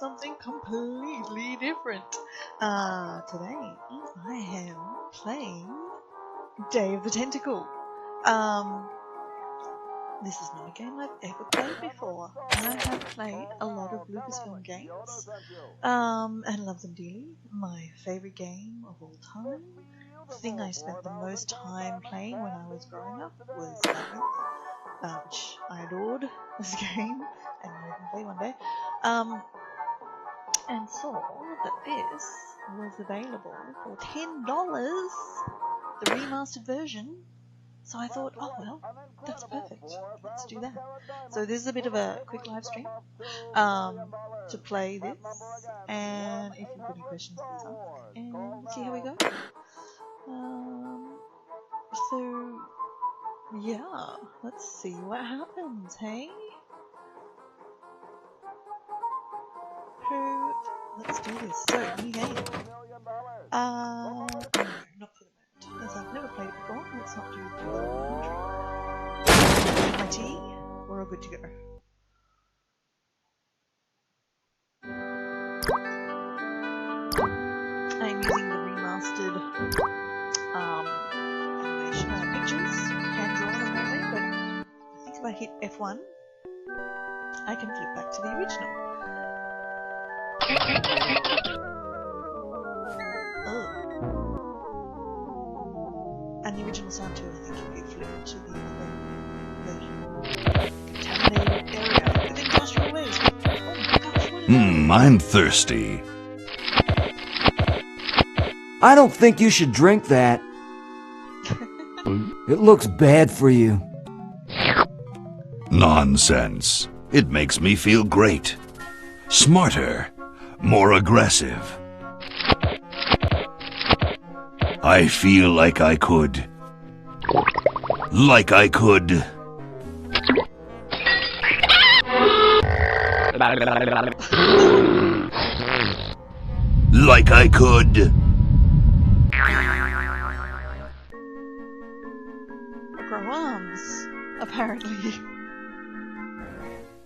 something completely different. Today I am playing Day of the Tentacle. This is not a game I've ever played before. I have played a lot of Lucasfilm games, and love them dearly. My favourite game of all time. The thing I spent the most time playing when I was growing up was Labyrinth, which I adored this game, and I can play one day. And saw that this was available for $10, the remastered version. So I thought, oh well, that's perfect. Let's do that. So this is a bit of a quick live stream to play this, and if you've got any questions, please ask, and see how we go. So yeah, let's see what happens. Hey, let's do this. So new game. No, not for the moment, as I've never played it before. Let's not do my tea. We're all good to go. I'm using the remastered animation pictures, hand drawn apparently, but I think if I hit F1, I can flip back to the original. Oh. And the original sound too, I think, if you flip to the other version. Contaminated area with industrial waste. Oh my gosh, what is that? I'm thirsty. I don't think you should drink that. It looks bad for you. Nonsense. It makes me feel great. Smarter. More aggressive. I feel like I could. Like I could. Like I could. Grow arms, apparently.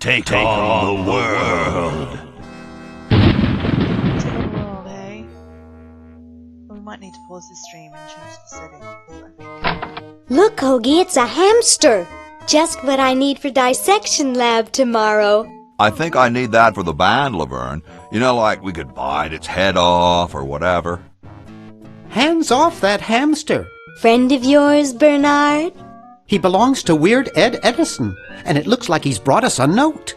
Take on the world. To the world, eh? We might need to pause this stream and change the settings, I think. Look, Hoagie, it's a hamster. Just what I need for dissection lab tomorrow. I think I need that for the band, Laverne. You know, like we could bite its head off or whatever. Hands off that hamster. Friend of yours, Bernard? He belongs to Weird Ed Edison, and it looks like he's brought us a note.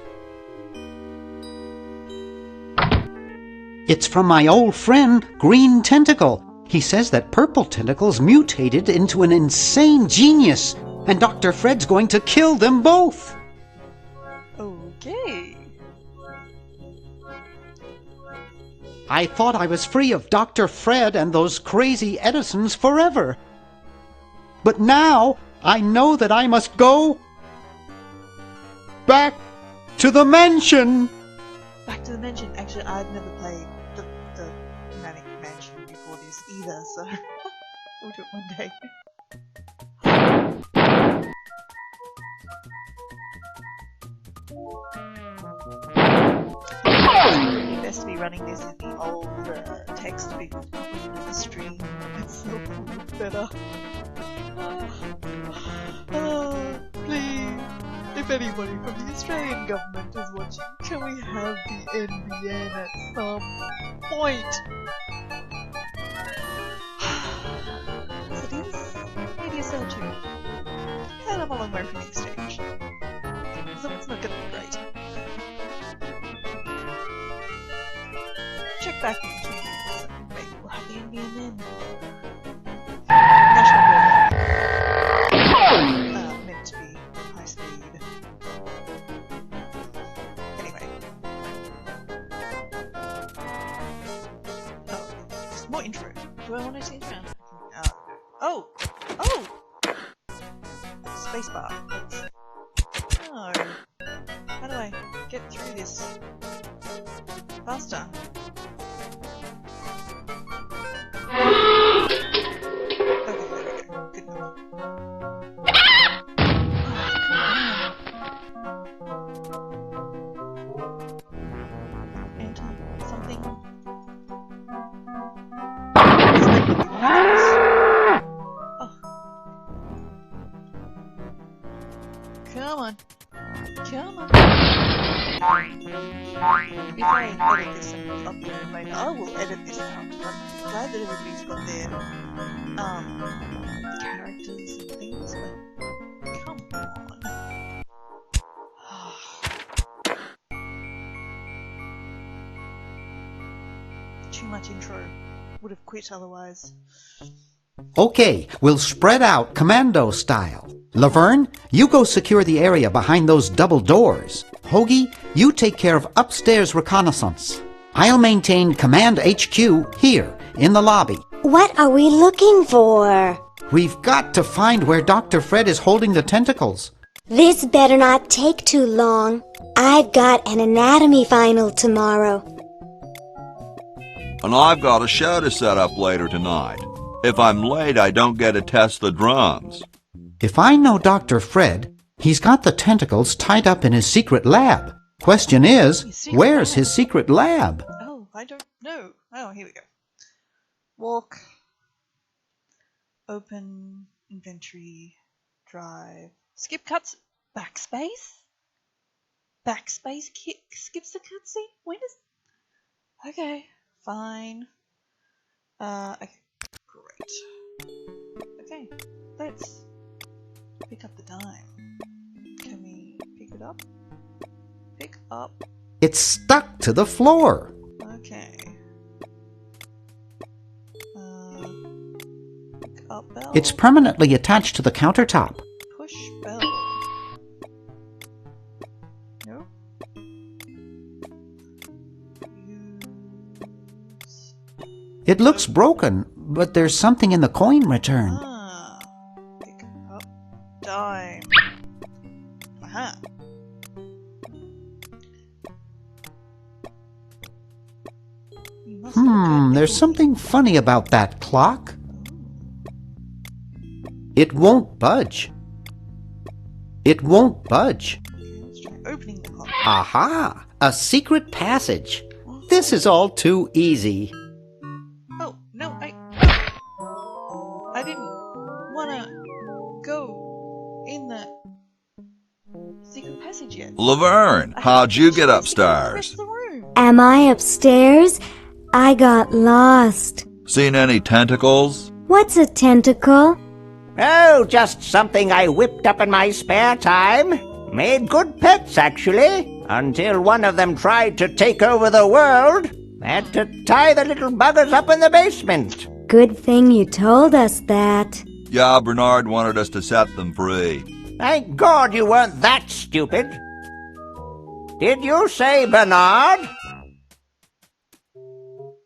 It's from my old friend, Green Tentacle. He says that Purple Tentacle's mutated into an insane genius, and Dr. Fred's going to kill them both. Okay. I thought I was free of Dr. Fred and those crazy Edisons forever. But now I know that I must go back to the mansion. Back to the mansion. Actually, I've never played the Manic Mansion before this either, so we'll do it one day. Best to be running this in the old text because probably into the stream itself will look better. Please, if anybody from the Australian government is watching, can we have the NBN at some point? As it is, maybe a cell too. And I'm a long way from the exchange, so it's not gonna be great. Check back in 2 weeks. Maybe we'll have the NBN then. National broadband. Meant to be high speed. Anyway. Oh, just more intro. Do I want to change around? Oh! Oh! Spacebar. No. How do I get through this faster? Enter. if I edit this and upload it later, I will edit this out. But I'm glad that everybody's got their characters and things. But come on. Too much intro. Would have quit otherwise. Okay, we'll spread out commando style. Laverne, you go secure the area behind those double doors. Hoagie, you take care of upstairs reconnaissance. I'll maintain Command HQ here, in the lobby. What are we looking for? We've got to find where Dr. Fred is holding the tentacles. This better not take too long. I've got an anatomy final tomorrow. And I've got a show to set up later tonight. If I'm late, I don't get to test the drums. If I know Dr. Fred, he's got the tentacles tied up in his secret lab. Question is, where's his secret lab? Oh, I don't know. Oh, here we go. Walk. Open. Inventory. Drive. Skip cuts. Backspace? Backspace skips the cutscene? When does... Okay. Fine. Okay. Great. Okay. Let's pick up the dime. Can we pick it up? Pick up. It's stuck to the floor. Okay. Pick up bell. It's permanently attached to the countertop. Push bell. No. Use. It looks broken, but there's something in the coin return. Ah. Pick up dime. Aha. You must There's something funny about that clock. It won't budge. It won't budge. Let's try opening the clock. Aha! A secret passage. This is all too easy. Oh, no, I didn't wanna go in the secret passage yet. Laverne, how'd you get upstairs? The room. Am I upstairs? I got lost. Seen any tentacles? What's a tentacle? Oh, just something I whipped up in my spare time. Made good pets, actually, until one of them tried to take over the world. Had to tie the little buggers up in the basement. Good thing you told us that. Yeah, Bernard wanted us to set them free. Thank God you weren't that stupid. Did you say Bernard?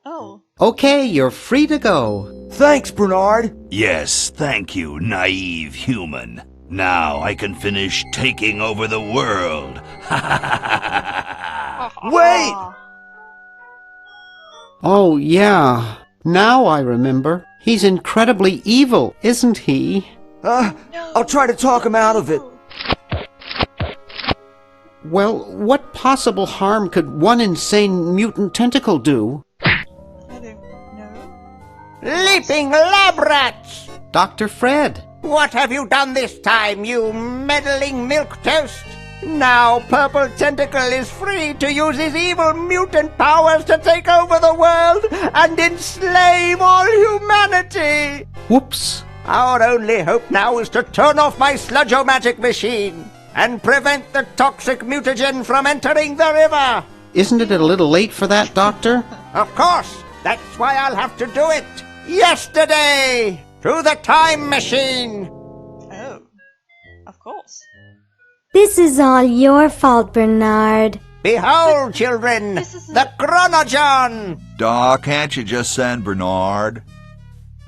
Oh, Okay, you're free to go. Thanks, Bernard. Yes, thank you, naive human. Now I can finish taking over the world. Wait! Oh, yeah. Now I remember. He's incredibly evil, isn't he? I'll try to talk him out of it. Well, what possible harm could one insane mutant tentacle do? I don't know. Leaping lab rats! Dr. Fred. What have you done this time, you meddling milquetoast? Now Purple Tentacle is free to use his evil mutant powers to take over the world and enslave all humanity! Whoops. Our only hope now is to turn off my sludge-o-magic machine and prevent the toxic mutagen from entering the river! Isn't it a little late for that, Doctor? Of course! That's why I'll have to do it! Yesterday! Through the time machine! Oh, of course. This is all your fault, Bernard. Behold, children, this is the Chronogon! Doc, can't you just send Bernard?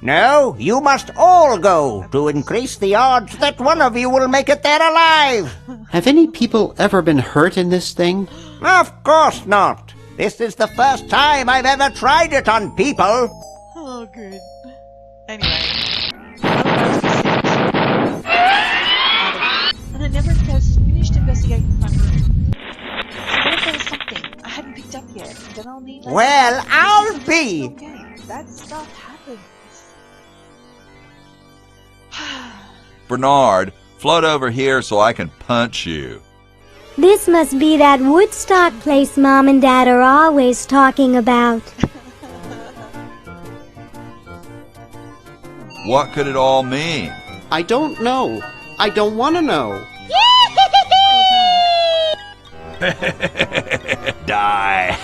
No, you must all go to increase the odds that one of you will make it there alive. Have any people ever been hurt in this thing? Of course not. This is the first time I've ever tried it on people. Oh, good. Anyway. And I never finished investigating the front room. So what if there was something I hadn't picked up yet? Then I'll need like... Well, I'll be. Okay, that stuff happens. Bernard, float over here so I can punch you. This must be that Woodstock place Mom and Dad are always talking about. What could it all mean? I don't know. I don't want to know. Die!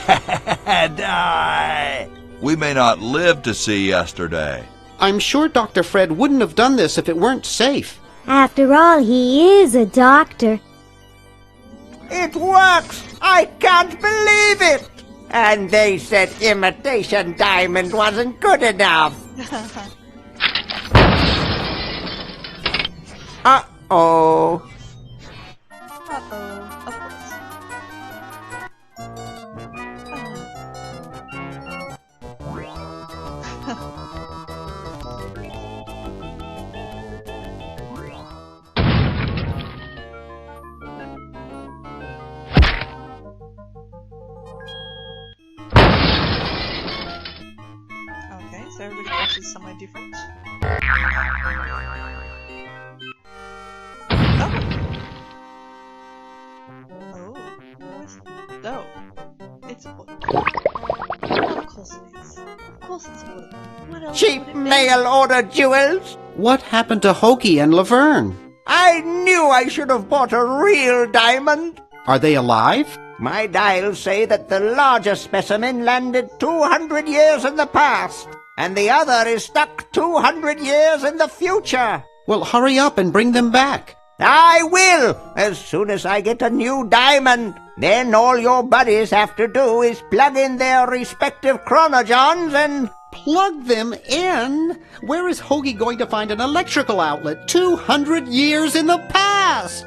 Die! We may not live to see yesterday. I'm sure Dr. Fred wouldn't have done this if it weren't safe. After all, he is a doctor. It works! I can't believe it! And they said imitation diamond wasn't good enough. Uh-oh. Uh-oh, of course. Okay, so everybody flashes somewhere different. Oh, no, it's a book. Of course it is. Of course it's a book. What else Cheap would it be? mail order jewels? What happened to Hoagie and Laverne? I knew I should have bought a real diamond. Are they alive? My dials say that the larger specimen landed 200 years in the past, and the other is stuck 200 years in the future. Well, hurry up and bring them back. I will, as soon as I get a new diamond. Then all your buddies have to do is plug in their respective chronogens and... Plug them in? Where is Hoagie going to find an electrical outlet 200 years in the past?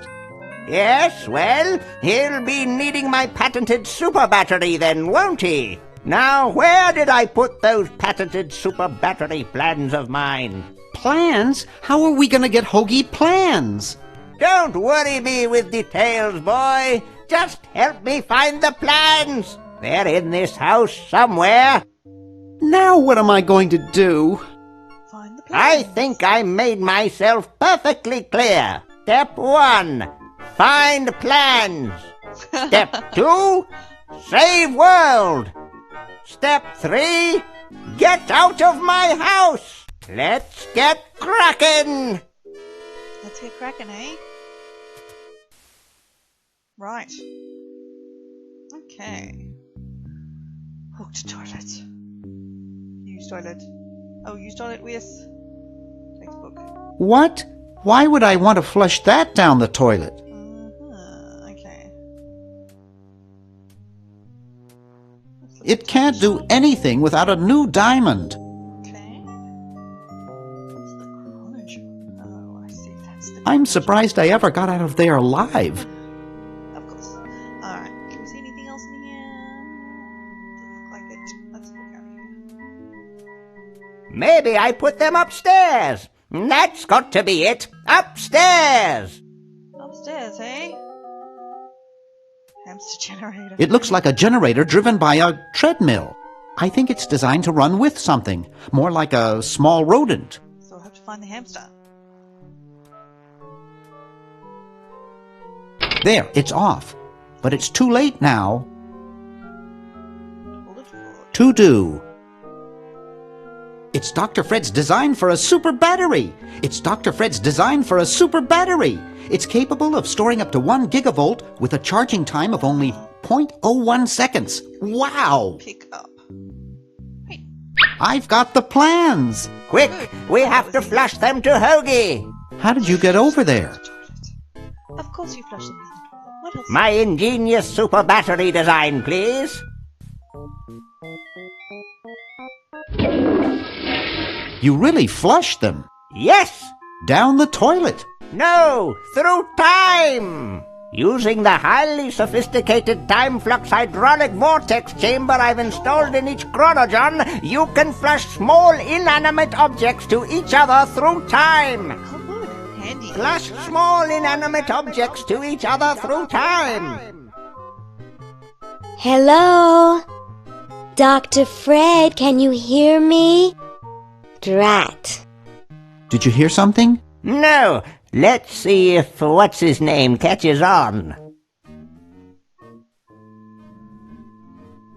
Yes, well, he'll be needing my patented super battery then, won't he? Now, where did I put those patented super battery plans of mine? Plans? How are we going to get Hoagie plans? Don't worry me with details, boy. Just help me find the plans. They're in this house somewhere. Now what am I going to do? Find the I plans. think I made myself perfectly clear. Step 1, find plans. Step 2, save world. Step 3, get out of my house. Let's get cracking. Let's get cracking, eh? Right. Okay. Hooked toilet. Use toilet. Oh, use toilet with textbook. What? Why would I want to flush that down the toilet? Okay. It can't do anything without a new diamond. Okay. What's the chronogen? Oh, I see. That's the. I'm surprised I ever got out of there alive. Of course. Alright. Can we see anything else in here? Doesn't look like it. Let's look out here. Maybe I put them upstairs. That's got to be it. Upstairs. Upstairs, eh? Hamster generator. It looks like a generator driven by a treadmill. I think it's designed to run with something, more like a small rodent. So I'll have to find the hamster. There, it's off. But it's too late now. Hold it forward. To do. It's Dr. Fred's design for a super battery. It's Dr. Fred's design for a super battery. It's capable of storing up to 1 gigavolt with a charging time of only 0.01 seconds. Wow! Pick up. Hey. I've got the plans. Quick, we have to flush them to Hoagie. How did you get over there? Toilet. Of course you flush them down the toilet. What else? My ingenious super battery design, please. You really flushed them. Yes. Down the toilet. No, through time. Using the highly sophisticated time flux hydraulic vortex chamber I've installed in each chronogen, you can flush small inanimate objects to each other through time. Oh, good. Handy. Flush small inanimate objects to each other through time. Hello? Dr. Fred, can you hear me? Drat. Did you hear something? No, let's see if what's-his-name catches on.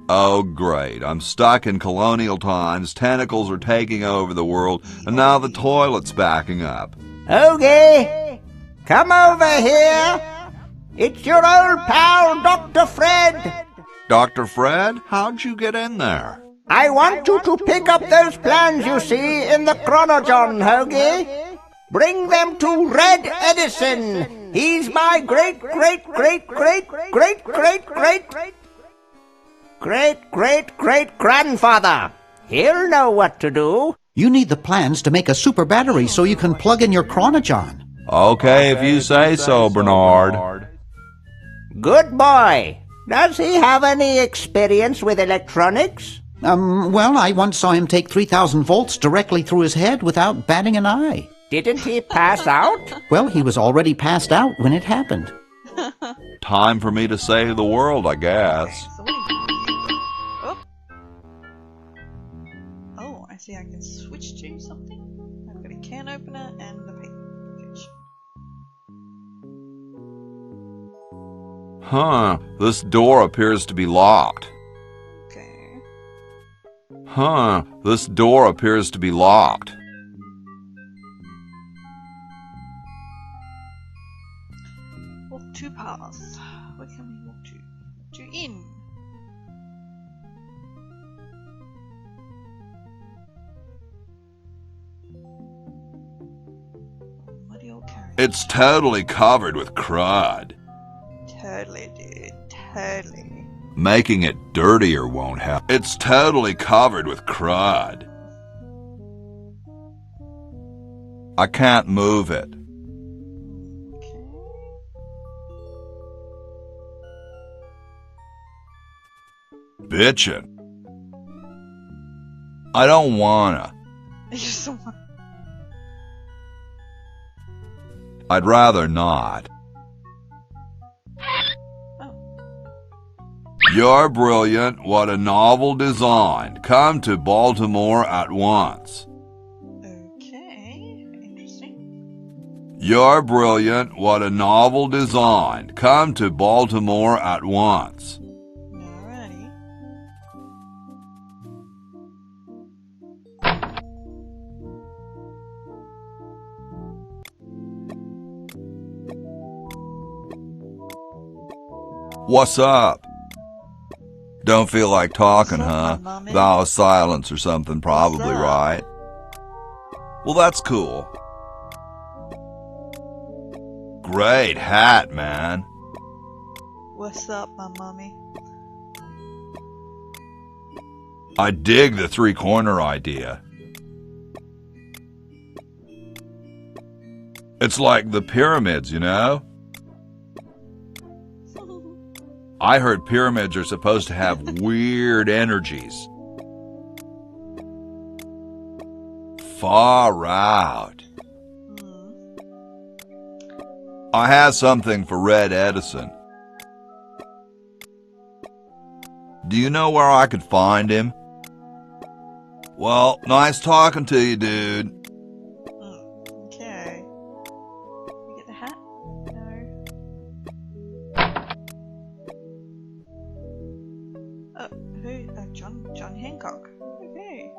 Oh, great. I'm stuck in colonial times, tentacles are taking over the world, and now the toilet's backing up. Hoagie, come over here. It's your old pal, Dr. Fred. Dr. Fred, how'd you get in there? I want you to pick up those plans you see in the Chronogon, Hoagie. Bring them to Red Edison. He's my great-great-great-great-great-great-great-great-grandfather. He'll know what to do. You need the plans to make a super battery so you can plug in your Chronogon. Okay, if you say so, Bernard. Good boy. Does he have any experience with electronics? Well, I once saw him take 3,000 volts directly through his head without batting an eye. Didn't he pass out? Well, he was already passed out when it happened. Time for me to save the world, I guess. So what do you got? Oh, I see I can switch to something. I've got a can opener and the paper application. Huh, this door appears to be locked. Okay. Huh, this door appears to be locked. Walk two paths. Where can we walk to? To in. Muddy old carriage. It's totally covered with crud. Totally, dude. Totally. Making it dirtier won't help. It's totally covered with crud. I can't move it. Okay. Bitchin'. I don't wanna. You just don't want. I'd rather not. Oh. You're brilliant. What a novel design. Come to Baltimore at once. Okay. Interesting. You're brilliant. What a novel design. Come to Baltimore at once. Alrighty. What's up? Don't feel like talking, What's huh? up, my mommy? Vow of silence or something, probably, up? right? Well, that's cool. Great hat, man. What's up, my mommy? I dig the three-corner idea. It's like the pyramids, you know? I heard pyramids are supposed to have weird energies. Far out. I have something for Red Edison. Do you know where I could find him? Well, nice talking to you, dude. Okay. You get the hat? No. Oh, who? John Hancock. Okay.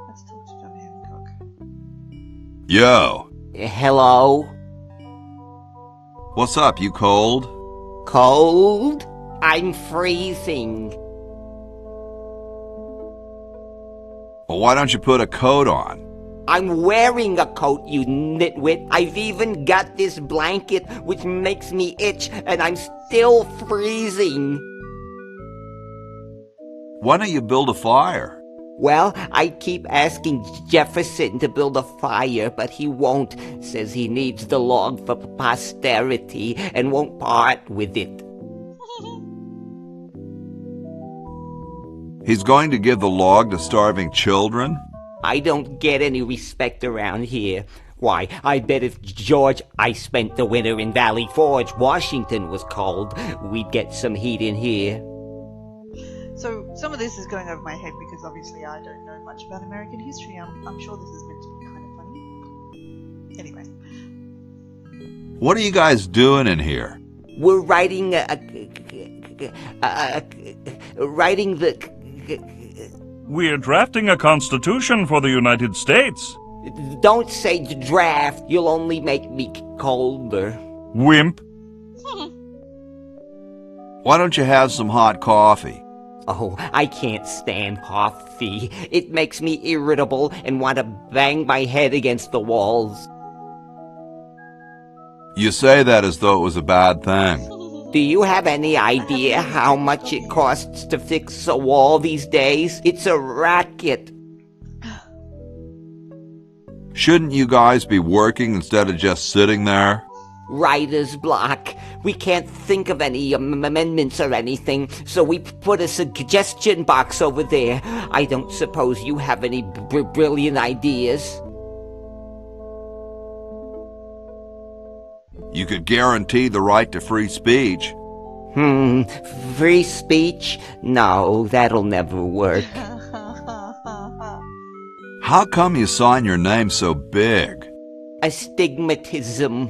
Let's talk to John Hancock. Yo, Hello? what's up, you cold? Cold? I'm freezing. Well, why don't you put a coat on? I'm wearing a coat, you nitwit. I've even got this blanket which makes me itch, and I'm still freezing. Why don't you build a fire? Well, I keep asking Jefferson to build a fire, but he won't. Says he needs the log for posterity and won't part with it. He's going to give the log to starving children? I don't get any respect around here. Why, I bet if George I spent the winter in Valley Forge, Washington was cold, we'd get some heat in here. So some of this is going over my head because obviously I don't know much about American history. I'm sure this is meant to be kind of funny. Anyway. What are you guys doing in here? We're writing writing the... We're drafting a constitution for the United States. Don't say draft. You'll only make me colder. Wimp. Why don't you have some hot coffee? Oh, I can't stand coffee. It makes me irritable and want to bang my head against the walls. You say that as though it was a bad thing. Do you have any idea how much it costs to fix a wall these days? It's a racket. Shouldn't you guys be working instead of just sitting there? Writer's block. We can't think of any amendments or anything, so we put a suggestion box over there. I don't suppose you have any brilliant ideas. You could guarantee the right to free speech. Free speech? No, that'll never work. How come you sign your name so big? Astigmatism.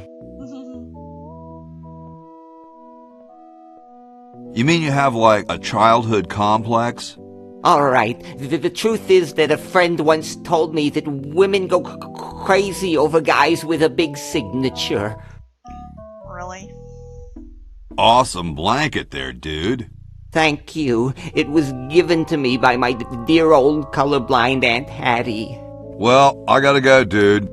You mean you have, like, a childhood complex? All right. The truth is that a friend once told me that women go crazy over guys with a big signature. Really? Awesome blanket there, dude. Thank you. It was given to me by my dear old colorblind Aunt Hattie. Well, I gotta go, dude.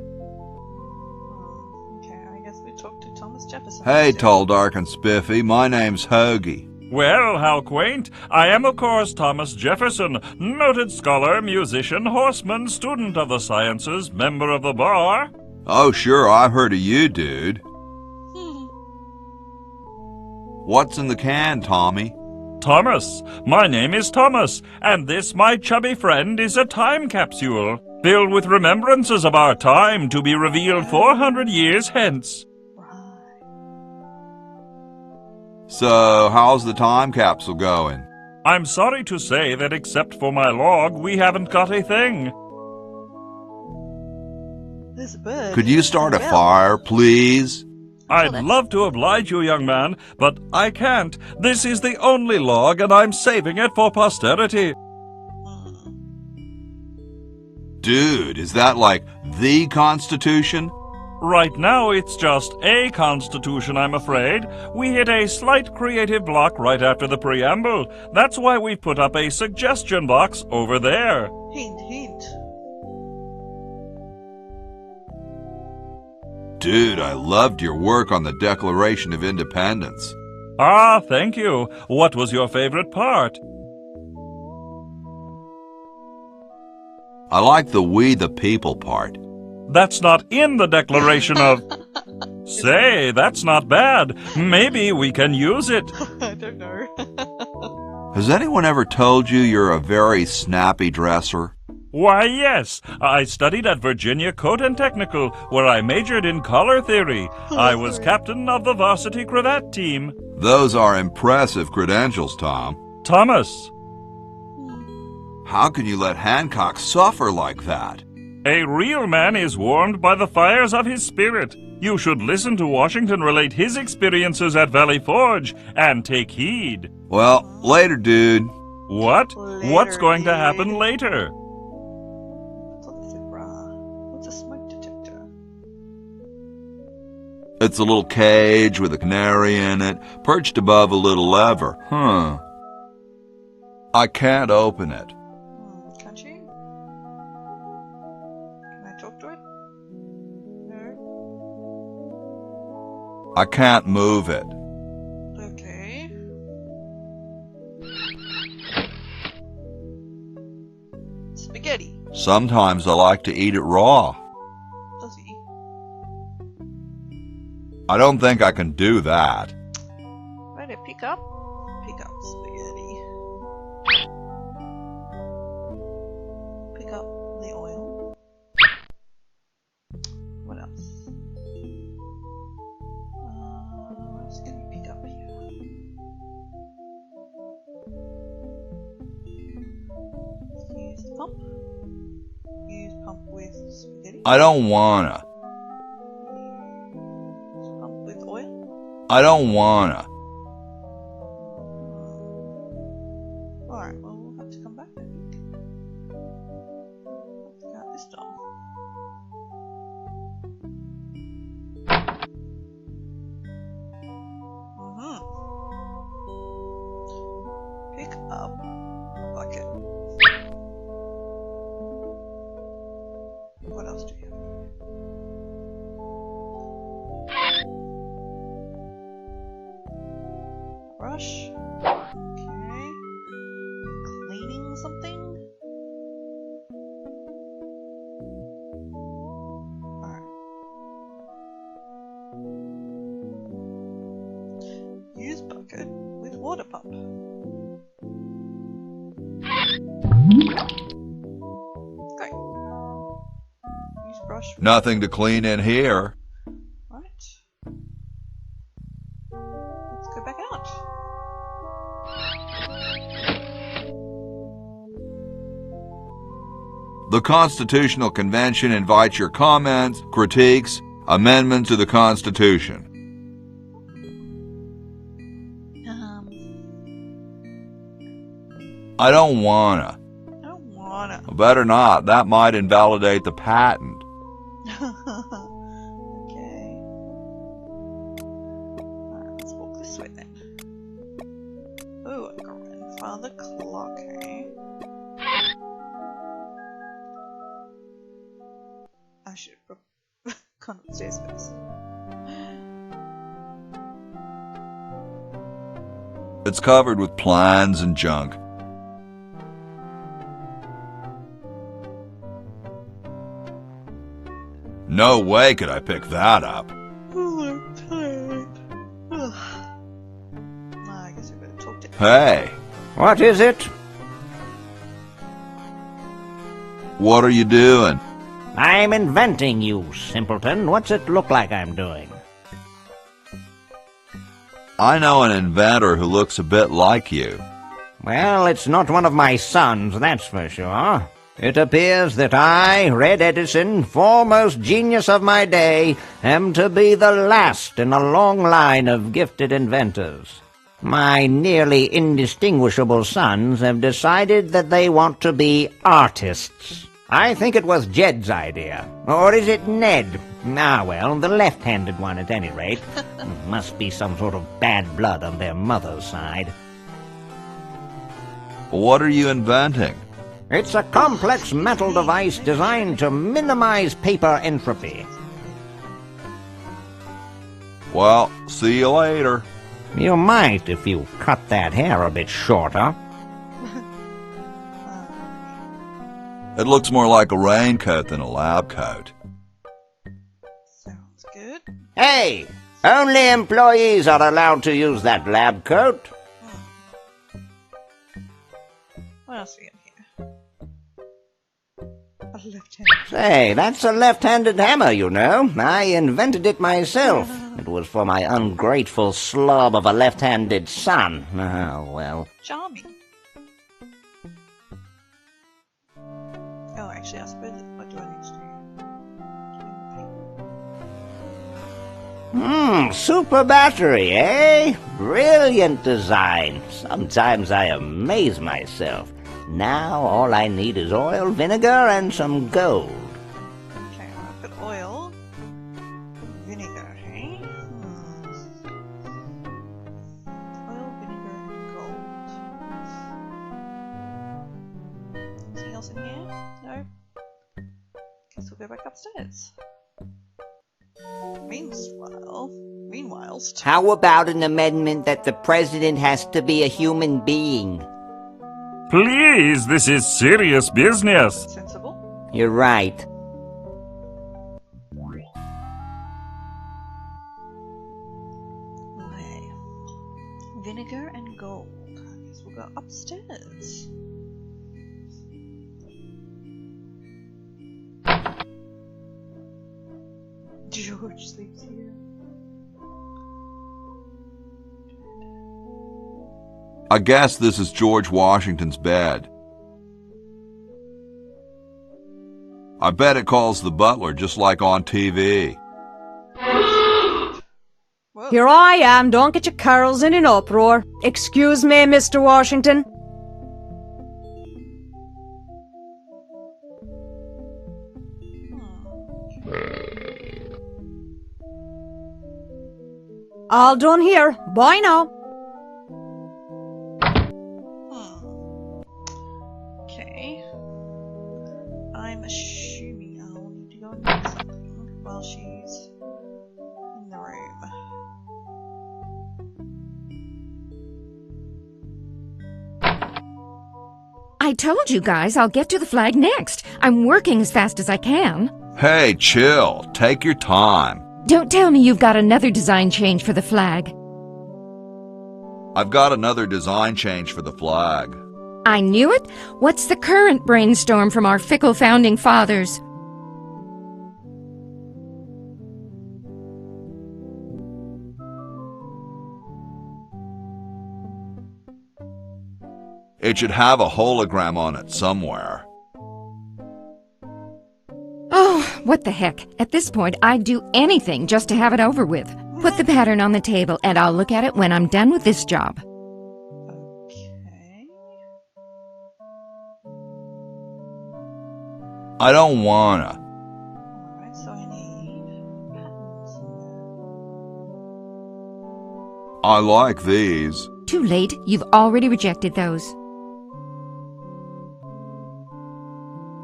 Okay, I guess we talked to Thomas Jefferson. Hey, instead. tall, dark, and spiffy. My name's Hoagie. Well, how quaint. I am, of course, Thomas Jefferson, noted scholar, musician, horseman, student of the sciences, member of the bar. Oh, sure, I've heard of you, dude. What's in the can, Tommy? Thomas. My name is Thomas, and this, my chubby friend, is a time capsule, filled with remembrances of our time to be revealed 400 years hence. So, how's the time capsule going? I'm sorry to say that except for my log, we haven't got a thing. There's a bird. Could you start a Well, fire, please? I'd love to oblige you, young man, but I can't. This is the only log, and I'm saving it for posterity. Dude, is that like the Constitution? Right now, it's just a constitution, I'm afraid. We hit a slight creative block right after the preamble. That's why we put up a suggestion box over there. Hint, hint. Dude, I loved your work on the Declaration of Independence. Ah, thank you. What was your favorite part? I like the we the people part. That's not in the Declaration of... Say, that's not bad. Maybe we can use it. I don't know. Has anyone ever told you you're a very snappy dresser? Why, yes. I studied at Virginia Coat and Technical, where I majored in color theory. I was captain of the varsity cravat team. Those are impressive credentials, Tom. Thomas. How can you let Hancock suffer like that? A real man is warmed by the fires of his spirit. You should listen to Washington relate his experiences at Valley Forge and take heed. Well, later, dude. What? Later, What's going to dude. happen later? What's a smoke detector? It's a little cage with a canary in it, perched above a little lever. I can't open it. Can't you? Can I talk to it? No? I can't move it. Okay. Spaghetti. Sometimes I like to eat it raw. Does he? I don't think I can do that. Right, pick up. Pick up spaghetti. Pick up the oil. What else? What else can you pick up here? Use the pump. Use pump with spaghetti. I don't wanna. Use pump with oil. I don't wanna. come back, I think. Got this done. Pick up bucket. What else do you have here? Brush. Okay. Cleaning something. Alright. Use bucket with water pump. Great. Use brush. Nothing to clean in here. Right. Let's go back out. The Constitutional Convention invites your comments, critiques, amendments to the Constitution. I don't wanna. I don't wanna. Better not. That might invalidate the patent. Okay. Alright, let's walk this way then. Oh, a grandfather clock, eh? I should have gone upstairs first. It's covered with plans and junk. No way could I pick that up. Oh, I'm tired. Ugh. I guess I better talk to him. Hey, What is it? what are you doing? I'm inventing, you simpleton. What's it look like I'm doing? I know an inventor who looks a bit like you. Well, it's not one of my sons, that's for sure. It appears that I, Red Edison, foremost genius of my day, am to be the last in a long line of gifted inventors. My nearly indistinguishable sons have decided that they want to be artists. I think it was Jed's idea. Or is it Ned? Ah, well, the left-handed one at any rate. Must be some sort of bad blood on their mother's side. What are you inventing? It's a complex metal device designed to minimize paper entropy. Well, see you later. You might if you cut that hair a bit shorter. It looks more like a raincoat than a lab coat. Sounds good. Hey! Only employees are allowed to use that lab coat. What else we got here? A left-handed. Say, that's a left-handed hammer, you know. I invented it myself. It was for my ungrateful slob of a left-handed son. Oh, well. Charming. Oh, actually, I suppose what do I need to do? Super battery, eh? Brilliant design. Sometimes I amaze myself. Now all I need is oil, vinegar, and some gold. Okay, I've got oil. Vinegar, eh? Oil, vinegar, and gold. Anything else in here? No? Guess we'll go back upstairs. Meanwhile, How about an amendment that the president has to be a human being? Please, this is serious business. sensible. You're right. Okay. Vinegar and gold. I guess we'll go upstairs. George sleeps here. I guess this is George Washington's bed. I bet it calls the butler just like on TV. Whoa. Here I am, don't get your curls in an uproar. Excuse me, Mr. Washington. All done here. Bye now. Okay. I'm assuming I'll need to go and do something while she's in the room. I told you guys I'll get to the flag next. I'm working as fast as I can. Hey, chill. Take your time. Don't tell me you've got another design change for the flag. I've got another design change for the flag. I knew it. What's the current brainstorm from our fickle founding fathers? It should have a hologram on it somewhere. Oh, what the heck. At this point, I'd do anything just to have it over with. Put the pattern on the table, and I'll look at it when I'm done with this job. Okay. I don't wanna. Alright, so I need patterns in I like these. Too late. You've already rejected those.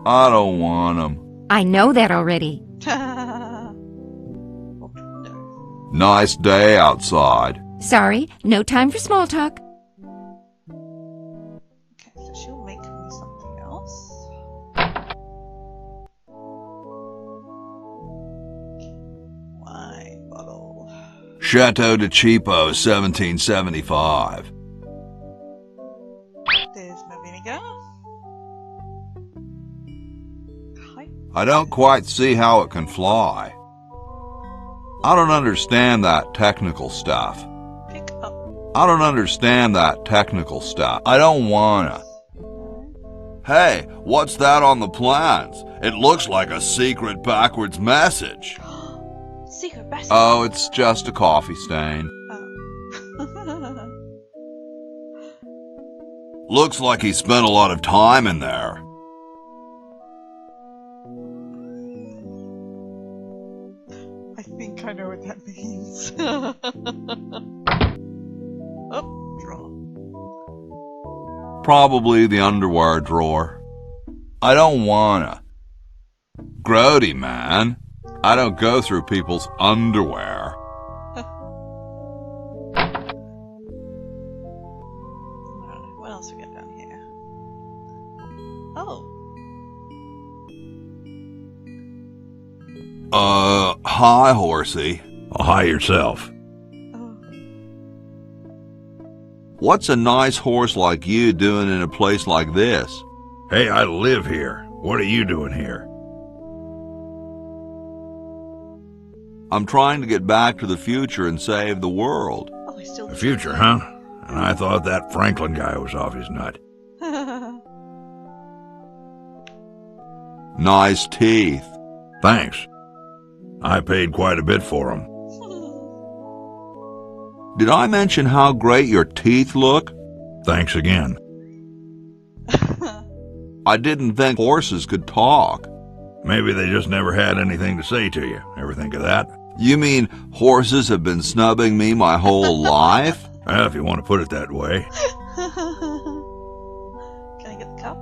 I don't want them. I know that already. there. Nice day outside. Sorry, no time for small talk. Okay, so she'll make me something else. Wine bottle. Chateau de Cheapo, 1775. There's my vinegar. I don't quite see how it can fly. I don't understand that technical stuff. Pick up. I don't understand that technical stuff. I don't wanna. Hey, what's that on the plans? It looks like a secret backwards message. Secret message. Oh, it's just a coffee stain. Oh. Looks like he spent a lot of time in there. I think I know what that means. Oh, draw. Probably the underwear drawer. I don't wanna. Grody, man. I don't go through people's underwear. What else we got down here? Oh. Hi, horsey. Oh, hi yourself. Oh. What's a nice horse like you doing in a place like this? Hey, I live here. What are you doing here? I'm trying to get back to the future and save the world. Oh, I still. The future, huh? And I thought that Franklin guy was off his nut. Nice teeth. Thanks. I paid quite a bit for them. Did I mention how great your teeth look? Thanks again. I didn't think horses could talk. Maybe they just never had anything to say to you. Ever think of that? You mean horses have been snubbing me my whole life? Well, if you want to put it that way. Can I get the cup?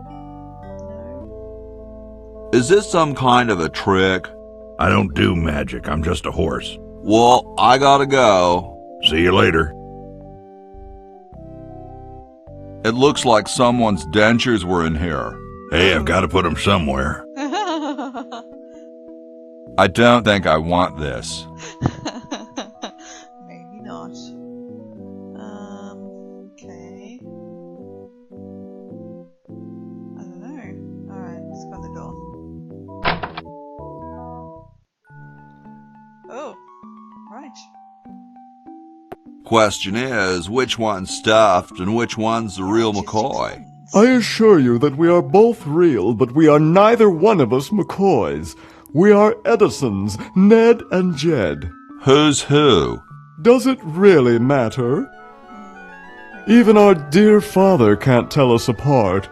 No. Is this some kind of a trick? I don't do magic. I'm just a horse. Well, I gotta go. See you later. It looks like someone's dentures were in here. Hey, I've got to put them somewhere. I don't think I want this. Maybe not. Okay. I don't know. Alright, let's go on the door. Oh, right. Question is, which one's stuffed and which one's the real McCoy? I assure you that we are both real, but we are neither one of us McCoys. We are Edisons, Ned and Jed. Who's who? Does it really matter? Even our dear father can't tell us apart.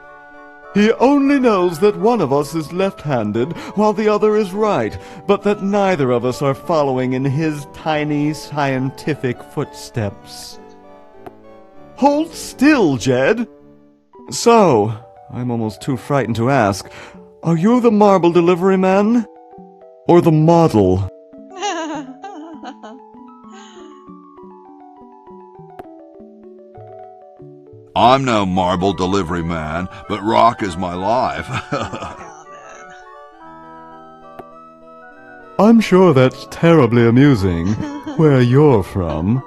He only knows that one of us is left-handed while the other is right, but that neither of us are following in his tiny scientific footsteps. Hold still, Jed! So, I'm almost too frightened to ask, are you the marble delivery man? Or the model? I'm no marble delivery man, but rock is my life. I'm sure that's terribly amusing, where you're from.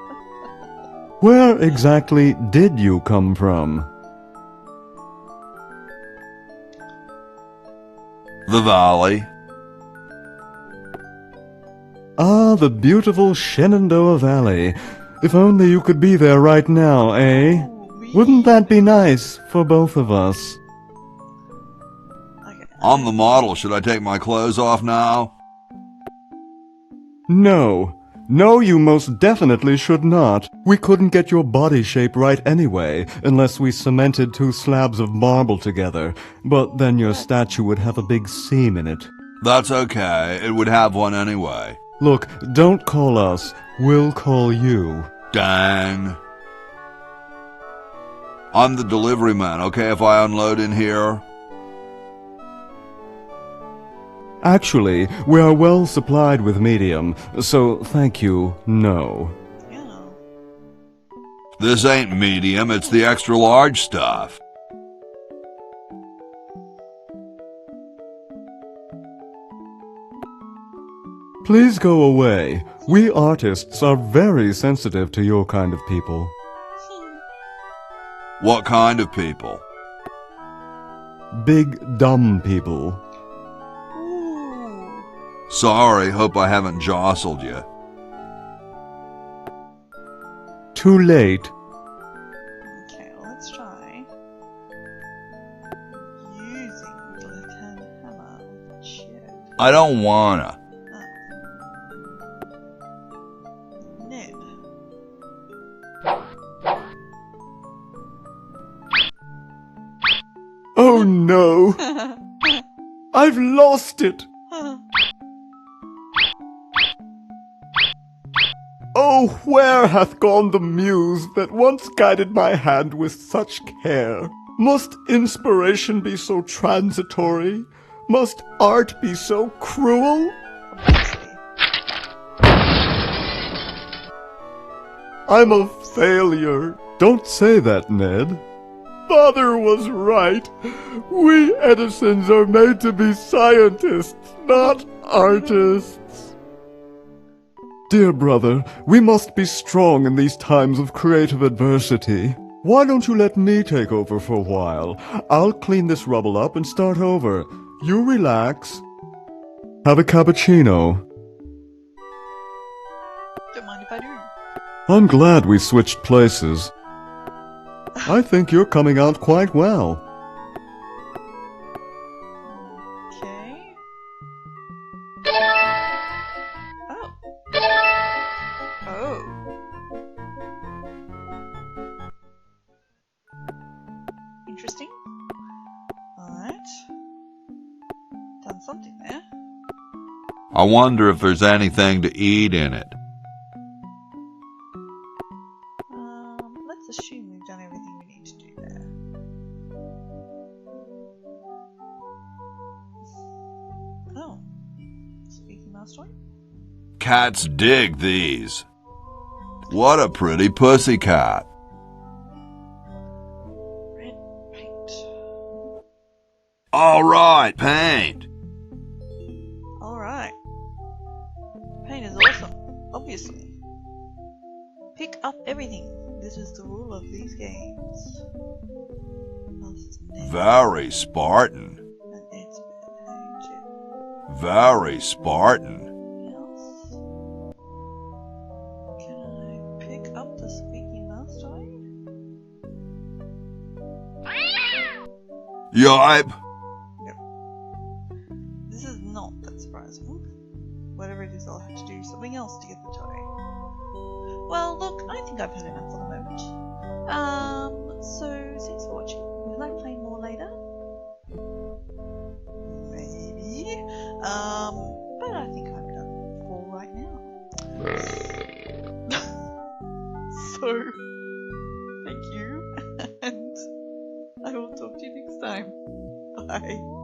Where exactly did you come from? The valley. Ah, the beautiful Shenandoah Valley. If only you could be there right now, eh? Wouldn't that be nice for both of us? I'm the model. Should I take my clothes off now? No. No, you most definitely should not. We couldn't get your body shape right anyway, unless we cemented 2 slabs of marble together. But then your statue would have a big seam in it. That's okay. It would have one anyway. Look, don't call us. We'll call you. Dang. I'm the delivery man, okay if I unload in here? Actually, we are well supplied with medium, so thank you, no. This ain't medium, it's the extra large stuff. Please go away. We artists are very sensitive to your kind of people. What kind of people? Big, dumb people. Sorry, hope I haven't jostled you. Too late. Okay, well, let's try using the left-hand hammer. Shit. I don't wanna. Ned. Oh no! I've lost it! Oh, where hath gone the muse that once guided my hand with such care? Must inspiration be so transitory? Must art be so cruel? I'm a failure. Don't say that, Ned. Father was right. We Edisons are made to be scientists, not artists. Dear brother, we must be strong in these times of creative adversity. Why don't you let me take over for a while? I'll clean this rubble up and start over. You relax. Have a cappuccino. Don't mind if I do. I'm glad we switched places. I think you're coming out quite well. Okay. Oh. Oh. Interesting. Alright. Done something there. I wonder if there's anything to eat in it. Let's assume we've done everything we need to do there. Oh. Speaking mouse toy? Cats dig these. What a pretty pussycat. Red paint. All right, paint. Alright. Paint is awesome, obviously. Pick up everything. This is the rule of these games. Very Spartan. Very Spartan. Can I pick up the squeaky mouse toy? Yipe. This is not that surprising. Whatever it is, I'll have to do something else to get the toy. Well, look, I think I've had enough for the moment. So, thanks for watching. Would you like playing more later? But I think I'm done for right now. So, thank you, and I will talk to you next time. Bye.